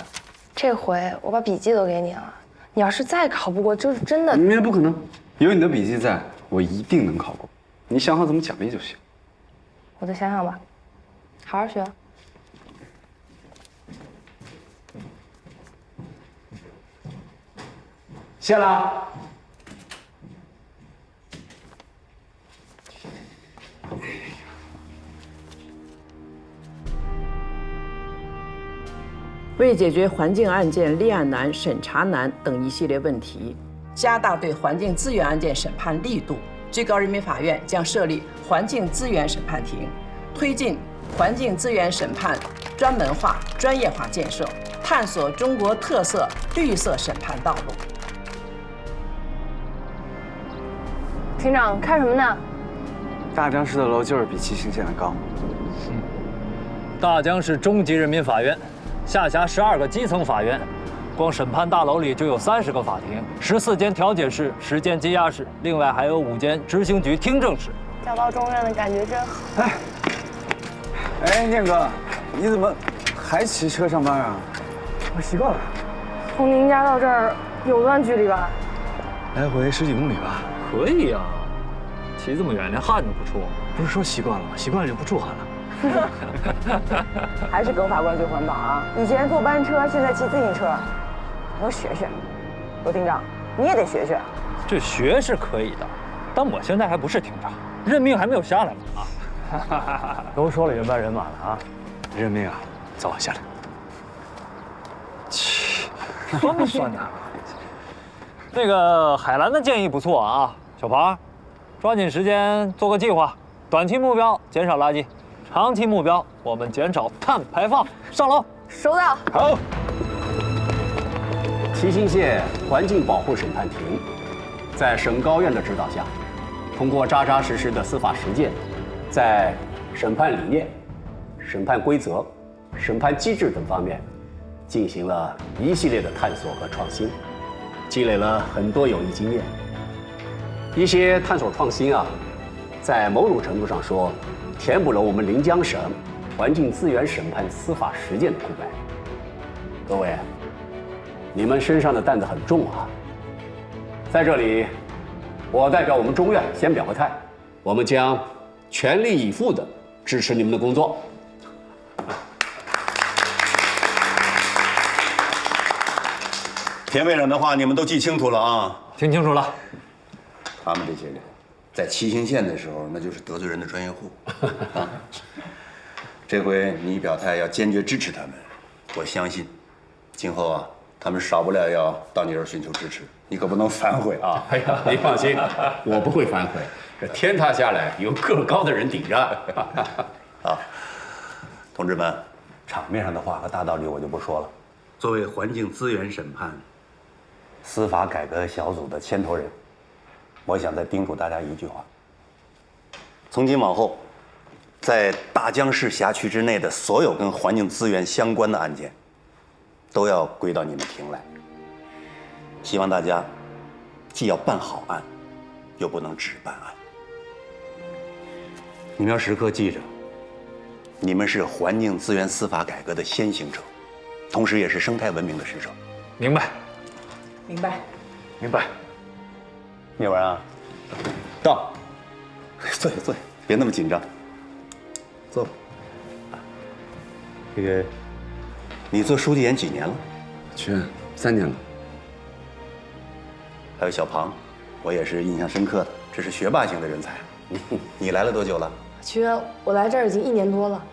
这回我把笔记都给你了。你要是再考不过，就是真的。明天不可能，有你的笔记在，我一定能考过。你想好怎么奖励就行。我再想想吧，好好学。谢了。为解决环境案件立案难、审查难等一系列问题，加大对环境资源案件审判力度，最高人民法院将设立环境资源审判庭，推进环境资源审判专门化、专业化建设，探索中国特色绿色审判道路。庭长，看什么呢？大江市的楼就是比七星县的高。大江市中级人民法院。下辖12个基层法院，光审判大楼里就有30个法庭，14间调解室，10间羁押室，另外还有5间执行局听证室。教导中院的感觉真好。哎，念哥，你怎么还骑车上班啊？我习惯了。从您家到这儿有段距离吧？来回10几公里吧。可以呀，骑这么远连汗都不出。不是说习惯了吗？习惯了就不出汗了。还是耿法官最环保啊！以前坐班车，现在骑自行车，能学学。罗厅长，你也得学学。这学是可以的，但我现在还不是厅长，任命还没有下来呢啊！都说了人班人马了啊，任命啊，早晚下来。切，酸不酸的？那个海兰的建议不错啊，小庞，抓紧时间做个计划，短期目标减少垃圾。长期目标，我们减少碳排放。上楼，收到。好。七星县环境保护审判庭，在省高院的指导下，通过扎扎实实的司法实践，在审判理念、审判规则、审判机制等方面，进行了一系列的探索和创新，积累了很多有益经验。一些探索创新啊，在某种程度上说，填补了我们临江省环境资源审判司法实践的空白。各位，你们身上的担子很重啊！在这里，我代表我们中院先表个态，我们将全力以赴地支持你们的工作。田委员的话你们都记清楚了啊？听清楚了。他们这些人，在七星县的时候，那就是得罪人的专业户啊。这回你表态要坚决支持他们，我相信，今后啊，他们少不了要到你这儿寻求支持，你可不能反悔啊！哎呀，你放心，我不会反悔。这天塌下来有个儿高的人顶着。啊，同志们，场面上的话和大道理我就不说了。作为环境资源审判司法改革小组的牵头人，我想再叮嘱大家一句话：从今往后，在大江市辖区之内的所有跟环境资源相关的案件，都要归到你们庭来。希望大家既要办好案，又不能只办案。你们要时刻记着，你们是环境资源司法改革的先行者，同时也是生态文明的使者。明白。明白。明白。聂文啊，到，坐下坐下，别那么紧张，坐吧。这个，你做书记员几年了？去3年了。还有小庞，我也是印象深刻的，这是学霸型的人才。你来了多久了？曲源，我来这儿已经1年多了。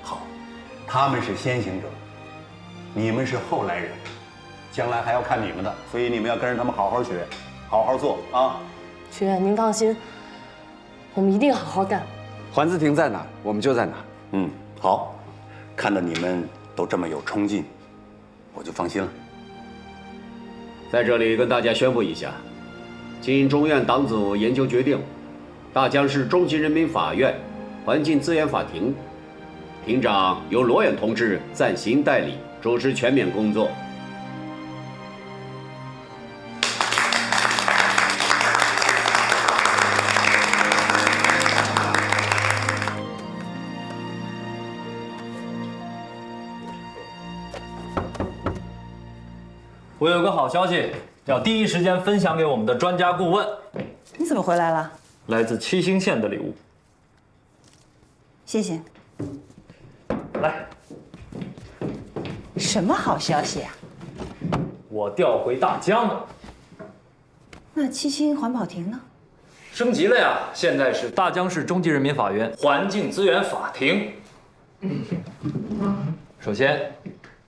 好，他们是先行者，你们是后来人，将来还要看你们的，所以你们要跟着他们好好学，好好做啊。曲源，您放心，我们一定好好干。环资庭在哪儿，我们就在哪儿。嗯，好，看到你们都这么有冲劲，我就放心了。在这里跟大家宣布一下，经中院党组研究决定，大江市中级人民法院环境资源法庭庭长由罗远同志暂行代理，主持全面工作。我有个好消息，要第一时间分享给我们的专家顾问。你怎么回来了？来自七星县的礼物。谢谢。来，什么好消息啊？我调回大江了。那七星环保庭呢？升级了呀，现在是大江市中级人民法院环境资源法庭。首先，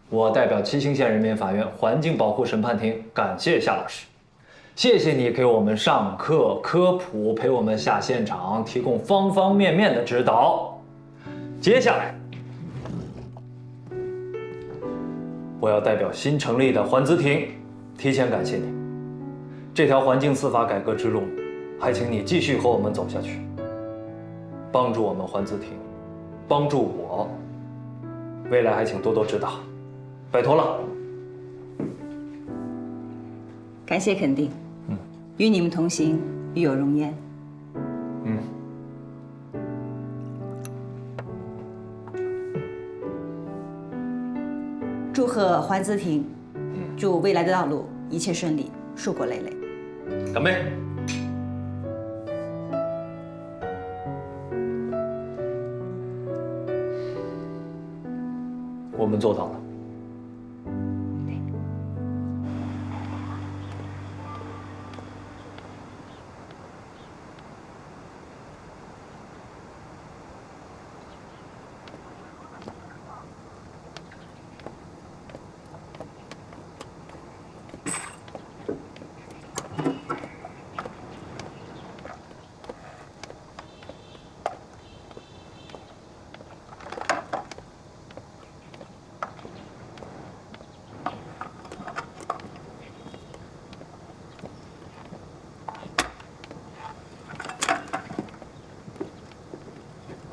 我代表七星县人民法院环境保护审判庭感谢夏老师，谢谢你给我们上课科普，陪我们下现场，提供方方面面的指导。接下来，我要代表新成立的环资庭，提前感谢你。这条环境司法改革之路，还请你继续和我们走下去，帮助我们环资庭，帮助我。未来还请多多指导，拜托了。感谢肯定。与你们同行，与有荣焉。祝贺环资庭，祝未来的道路一切顺利，硕果累累。干杯！我们做到了。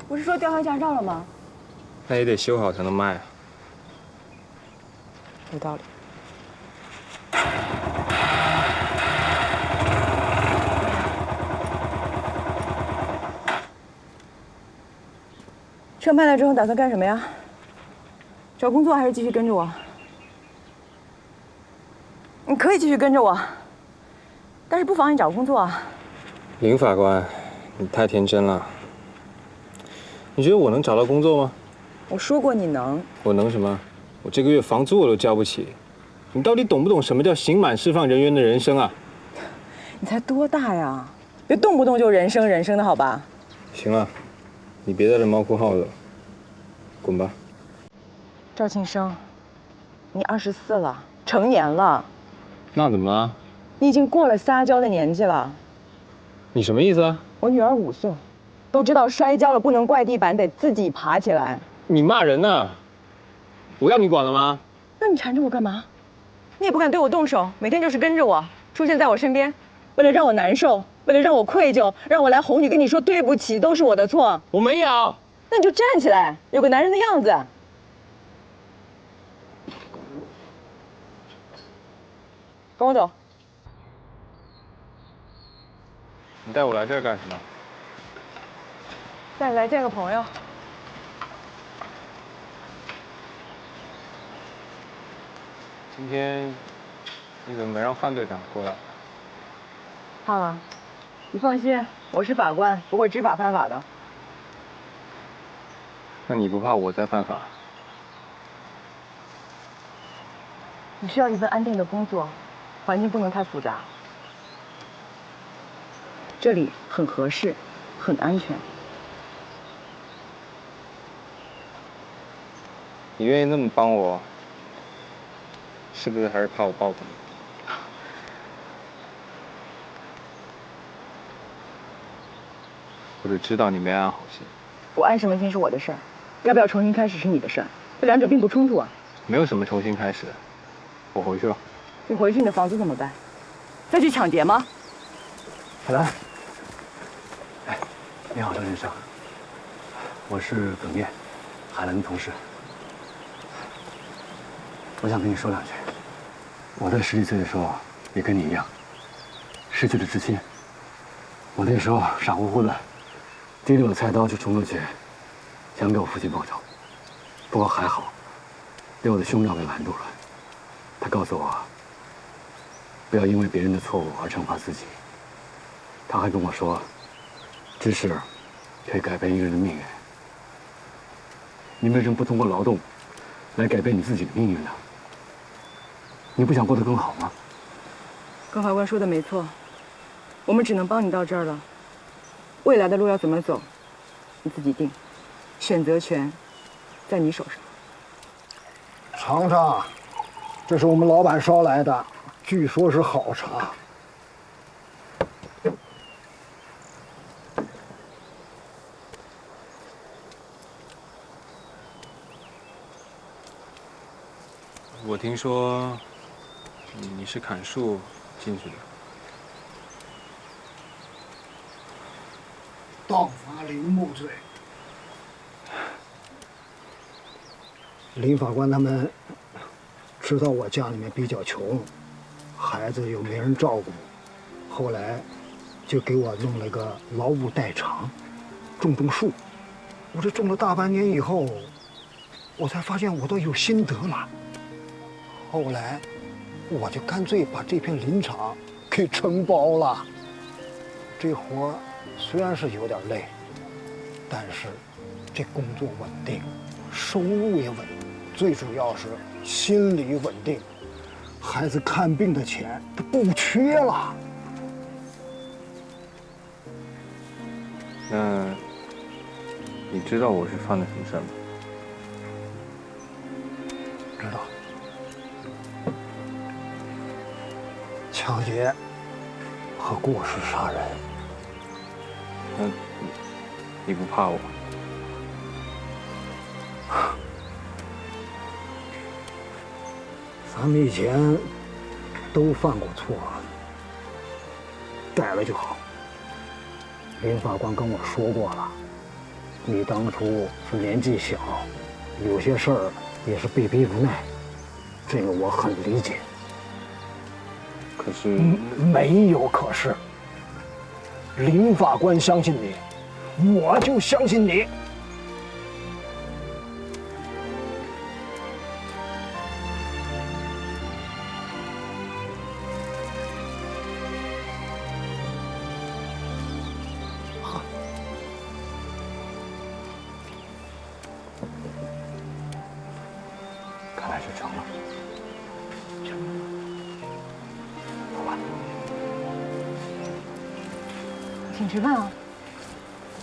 不是说吊销驾照了吗？那也得修好才能卖啊。有道理。车卖了之后打算干什么呀？找工作还是继续跟着我？你可以继续跟着我，但是不妨你找工作啊。林法官，你太天真了。你觉得我能找到工作吗？我说过你能。我能什么？我这个月房租我都交不起。你到底懂不懂什么叫刑满释放人员的人生啊？你才多大呀？别动不动就人生人生的好吧？行了，你别在这猫哭耗子了，滚吧。赵庆生，你24了，成年了。那怎么了？你已经过了撒娇的年纪了。你什么意思啊？我女儿5岁，都知道摔跤了不能怪地板，得自己爬起来。你骂人呢？我要你管了吗？那你缠着我干嘛？你也不敢对我动手，每天就是跟着我，出现在我身边，为了让我难受，为了让我愧疚，让我来哄你，跟你说对不起，都是我的错。我没有。那你就站起来，有个男人的样子。跟我走。你带我来这儿干什么？带你来见个朋友。今天你怎么没让范队长过来？胖啊，你放心，我是法官，不会知法犯法的。那你不怕我再犯法？你需要一份安定的工作，环境不能太复杂。这里很合适，很安全。你愿意那么帮我，是不是还是怕我报复你？我就知道你没安好心。我安什么心是我的事儿，要不要重新开始是你的事儿，这两者并不冲突啊。没有什么重新开始，我回去了。你回去你的房子怎么办？再去抢劫吗？海兰，哎，你好，赵先生，我是耿烨，海兰的同事。我想跟你说两句。我在10几岁的时候，也跟你一样，失去了至亲。我那时候傻乎乎的，提着我菜刀就冲过去，想给我父亲报仇。不过还好，被我的兄长给拦住了。他告诉我，不要因为别人的错误而惩罚自己。他还跟我说，知识可以改变一个人的命运。你为什么不通过劳动来改变你自己的命运呢？你不想过得更好吗？高法官说的没错，我们只能帮你到这儿了。未来的路要怎么走，你自己定，选择权在你手上。尝尝，这是我们老板烧来的，据说是好茶。我听说你是砍树进去的。盗伐林木罪。林法官他们知道我家里面比较穷，孩子又没人照顾，后来就给我弄了个劳务代偿，种树。我这种了大半年以后，我才发现我都有心得了。后来我就干脆把这片林场给承包了。这活虽然是有点累，但是这工作稳定，收入也稳，最主要是心理稳定。孩子看病的钱他不缺了。那你知道我是犯了什么事吗？知道。抢劫和过失杀人。那你不怕我？咱们以前都犯过错，改了就好。林法官跟我说过了，你当初是年纪小，有些事儿也是被逼无奈，这个我很理解。可是没有可是。林法官相信你，我就相信你。看来是成了。请吃饭啊。